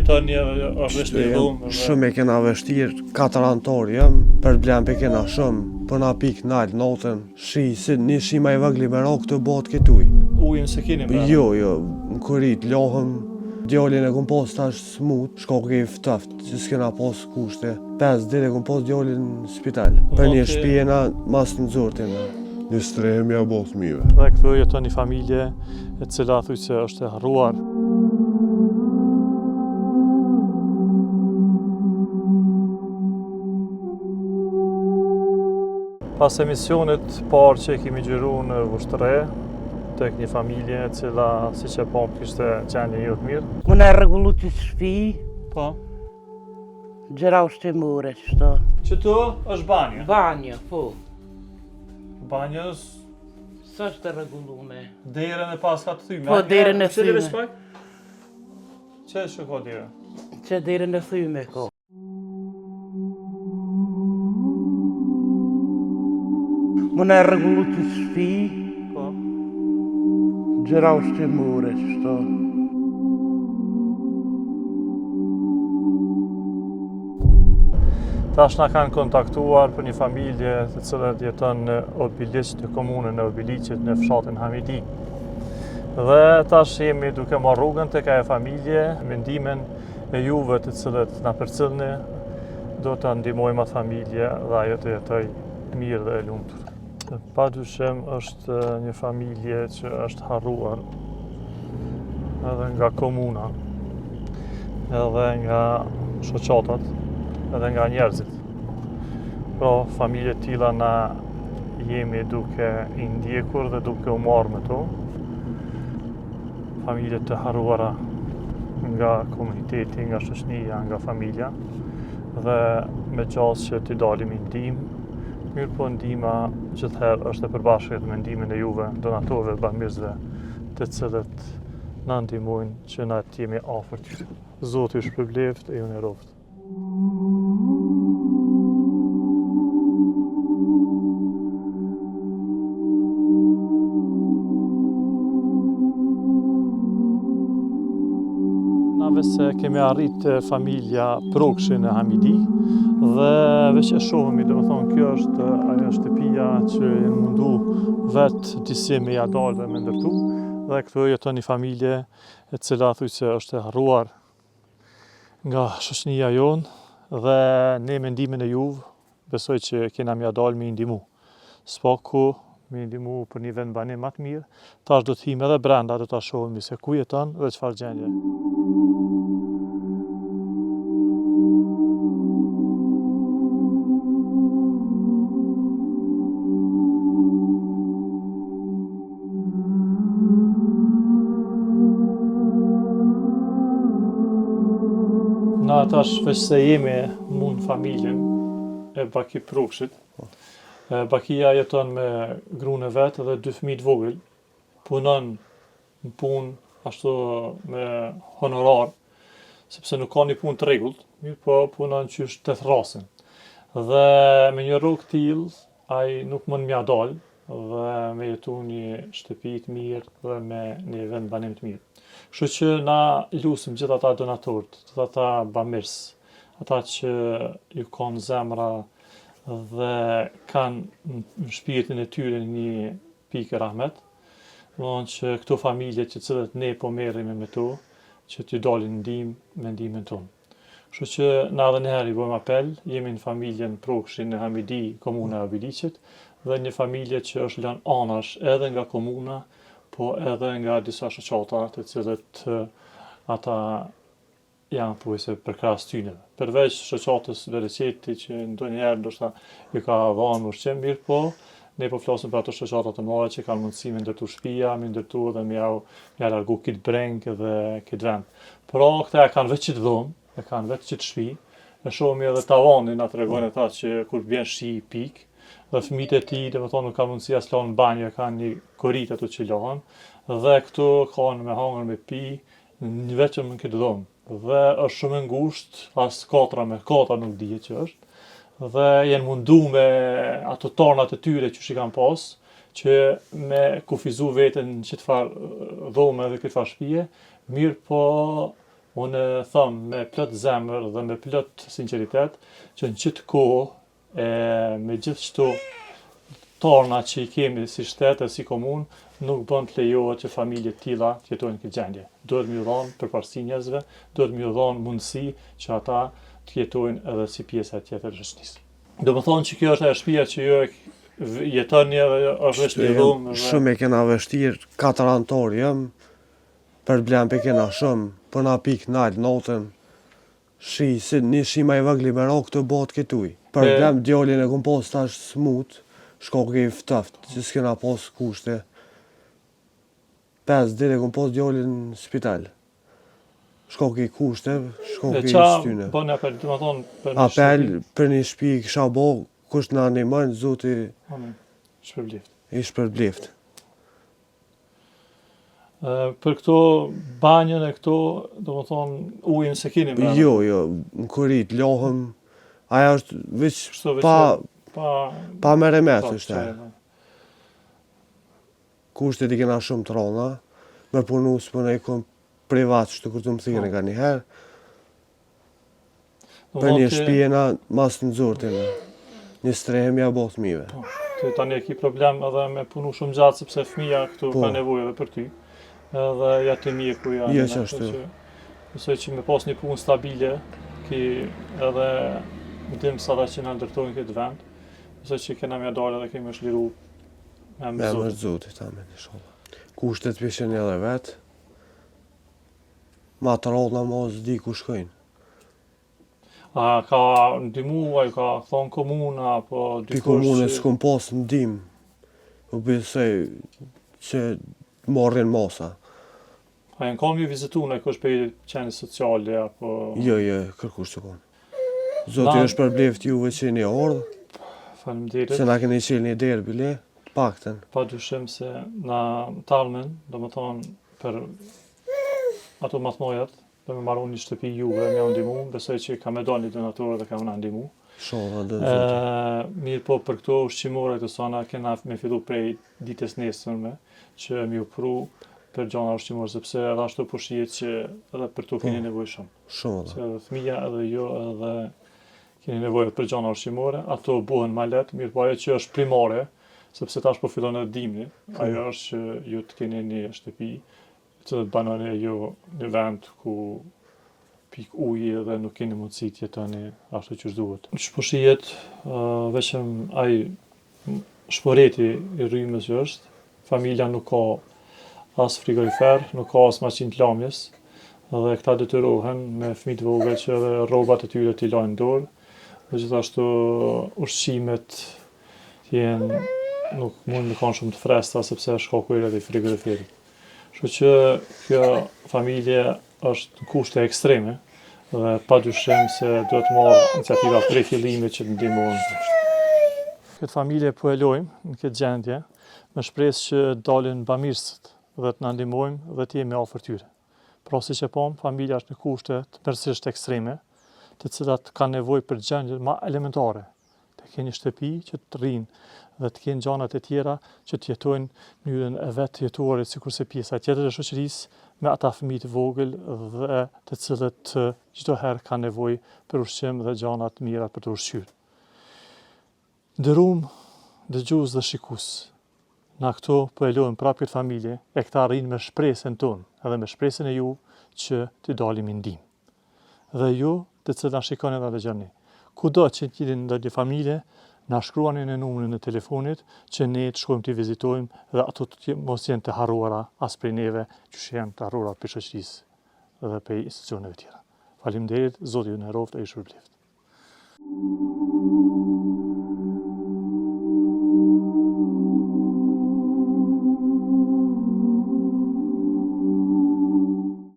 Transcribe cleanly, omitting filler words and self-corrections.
jetoni është vështirë dhumë? Shumë e kena vështirë, 4 anëtor jam, për blempe kena shumë, për na pik nalë, notën, një shi ma i vëgli me ro këtë botë këtuj. Ujën se keni me? Jo, në kurit, lohëm, djallin e kom pos tash smut, shko ke i ftaft, që s'kena pos kushte. 5 dit e kom pos djallin në spital, për një shpijena mas në zortin. Një strehem ja bo fëmive. Dhe këtu jeton një familje e cila thuj se është e harruar. Pas emisionit parë që kemi gjëru në Vushtre, tek një familje e cila si që pomë kishte gjendje jo të mirë. Unë e rregullu të shtëpi, Po. gjëra ushtimore, qëto. Qëtu është banjë. Banjo, po. Banjës Së është e rregullume. derën e pas ka të thyme. Po, derën e thyme. Që është ka derën? Që derën e thyme, ko. Unë e rregullu të shtëpi, Po. gjëra ushtimore, qëto. Tash na kanë kontaktuar për një familje të cilët jeton në Obiliq, në komunën e Obiliqit, në fshatin Hamidi. Dhe tash jemi duke marrë rrugën tek ajo familje, me ndihmën e juve të cilët na përcjellni, do ta ndihmojmë atë familje dhe ajo të jetojë mirë dhe e lumtur. Padyshim është një familje që është harruar edhe nga komuna, edhe nga shoqatat, edhe nga njerëzit. Pra, familje tilla na jemi duke i ndjekur dhe duke u marrë me to. Familje të harruara nga komuniteti, nga shoqënia, nga familja. Dhe me qasë që t'i dalim i ndihmë, mirë po ndihma gjithherë është e përbashkët me ndihmën e juve, donatorëve, bamirësve, të cilët na ndihmojnë që na të jemi afër tyre. Zoti ju shpërbleft e ju nderoft. Nave se kemi arrit familja Prokshi në Hamidi dhe veç e shohemi, domethënë kjo është ajo shtëpia që janë mundu vetë disi me ja dalë dhe me ndërtu, dhe këtu jeton një familje e cila thuj se është e harruar nga shoqënia jonë dhe ne me ndihmën e juve besoj që kena mja dalë me i ndihmu. Spaku me i ndihmu për një vend banim më të mirë, tash do të him edhe brenda, do ta shohim se ku jeton dhe çfarë gjendje. Na tash veç se jemi mund familjen e Baki Prokshit. Bakia jeton me gruën e vet dhe 2 fëmijë të vogël. Punon në punë ashtu me honorar, sepse nuk ka një punë të rregullt, mirë po punon qysh të thrasin. Dhe me një rrugë tillë ai nuk mund m'ja dalë dhe me jetu një shtëpi të mirë dhe me një vend banim të mirë. Kështu që na lusim gjithë ata donatorët, gjithë ata bamirës, ata që ju kanë zemra dhe kanë në shpirtin e tyre një pikë rahmet, domethënë që këto familje që cilët ne po merremi me to, që t'ju dalin ndihmë me ndihmën tonë. Kështu që na edhe një herë i bëjmë apel, jemi në familjen Prokshi në Hamidi, komuna e Obiliqit, dhe një familje që është lënë anash edhe nga komuna, po edhe nga disa shoqata të cilët ata janë thuajse për krahas tyre. Përveç shoqatës Bereqeti që ndonjëherë ndoshta ju ka dhënë ushqim mirë, po ne po flasim për ato shoqata të mëdha që kanë mundësi me ndërtu shtëpia, me ndërtu dhe me ja largu kit breng dhe kit vend. Por këta kanë vetë çit dhomë, e kanë vetë çit shtëpi. E shohim edhe tavanin, na tregojnë ata që kur vjen shi i pik, dhe fëmijët e tij, domethënë nuk kanë mundësi as lanë në banjë, kanë një korrit ato që lahen, dhe këtu kanë me hangër me pi, vetëm në këtë dhomë. Dhe është shumë e ngushtë, as 4 me 4 nuk dihet që është. Dhe janë mundu me ato tarnat e tyre që i kanë pas, që me kufizu veten në çfarë dhomë dhe këtë farë shtëpie, mirë po Unë thëmë me plot zemër dhe me plot sinceritet që në qëtë kohë me gjithë qëto torna që i kemi si shtetë e si komunë, nuk bën të lejohet që familje tilla të jetojnë këtë gjendje. Duhet m'ju dhënë përparësi njerëzve, duhet m'ju dhënë mundësi që ata të jetojnë edhe si pjesë e tjetër e shoqërisë. Do më thonë që kjo është e shtëpia që ju jetoni edhe është veç një dhomë. Shumë e kena vështirë, 4 anëtor jëm, për blen për kena shumë, për na pikë nalë notën, një shi ma i vëgli me rokë të botë këtuj. Për blen djallin e kom pas tash smut, shko ke i ftëft, që s'kena pas kushte. 5 dite kom pas djallin në spital. Shko ke i kushte, shko ke i shtyne. Bën apel, do të thonë për një apel për një shtëpi kisha bo, kush na ndihmon, Zoti i shpërblift. Për këto banjën e këto, do të thonë ujin se keni me. Jo, në kurit, lohëm, aja është veç pa me remet është. Kushtet i kena shumë të rona, me punu së përne i kom privat që të kur të më thirë nga njëherë. Për një shpijena mas në dzurë të një strehem ja both mive. Tani e ki problem edhe me punu shumë gjatë, sepse fëmija këtu ka nevojë edhe për ty. Edhe ja të mjeku janë. Jo që ashtu. Mësoj që me pas një punë stabile, ki edhe dim sa da që në ndërtojnë këtë vend, mësoj që kena mja dalë edhe kemi është liru me më zotit. Kushtet pjeshen edhe vetë, ma të rollë në mos di ku shkojnë. A ka ndimu, a ka thonë komuna, apo dikush... Pi komune s'kom pas ndim, po besoj që morrin masa. A janë kam ju vizitu në kush për qenë sociale, apo... Jo, kërkush të konë. Zoti është përbleft juve që një ordë, faleminderit. Se na keni qenë një derë bile, pakten. Pa dyshim se na talmen, do më thonë për ato mathnojat, dhe me marru një shtëpi juve, me ndimu, besoj që ka me do një donatorë dhe ka me ndimu. Shoha dhe zote. Mirë po për këto ushqimore të sana, kena me fillu prej ditës nesërme, që mi u pru për gjana ushqimore, sepse edhe ashtu po shihet që edhe për to keni nevojë shumë. Shumë Se edhe fëmija edhe jo edhe keni nevojë për gjana ushqimore, ato buhen ma letë, mirë po ajo që është primare, sepse tash po fillon edhe dimri, ajo është që ju të keni një shtëpi, që të banoni ju një vend ku pik uji dhe nuk keni mundësi të jetoni ashtu që duhet. Që po shihet veçëm ai shporeti i rrymës që është, familja nuk ka as frigorifer, nuk ka as maqinë të lamjes, dhe këta detyrohen me fëmijë të vogël që edhe rrobat e tyre t'i lajnë dorë, dhe gjithashtu ushqimet nuk mund të kanë shumë të freskëta sepse shkaku i rreth frigoriferit. Kështu që kjo familje është në kushte ekstreme dhe padyshim se duhet të marrë iniciativa prej fillimit që të ndihmojnë. Këtë familje po e lojmë në këtë gjendje me shpresë që dalin bamirësit dhe të na ndihmojmë dhe të jemi afër tyre. Pra siç e pam, familja është në kushte të tërësisht ekstreme, të cilat kanë nevojë për gjendje më elementare, të kenë një shtëpi që të rrinë dhe të kenë gjanat e tjera që të jetojnë në mënyrën e vet jetore, sikurse pjesa tjetër e shoqërisë me ata fëmijë të vogël dhe të cilët çdo herë kanë nevojë për ushqim dhe gjana të mira për të ushqyer. Ndërum dëgjues dhe shikues. Na këto po e lojmë prapë këtë familje, e këta rrinë me shpresën tonë, edhe me shpresën e ju që të dalim i ndihmë. Dhe ju, të cilët na shikoni dhe dëgjoni, kudo që të jeni në një familje, na shkruani në numrin e telefonit që ne të shkojmë të vizitojmë dhe ato të mos jenë të harruara as prej neve, që janë të harruara për shoqërisë dhe për institucioneve tjera. Faleminderit, Zoti ju na rroft e ju shpërblet.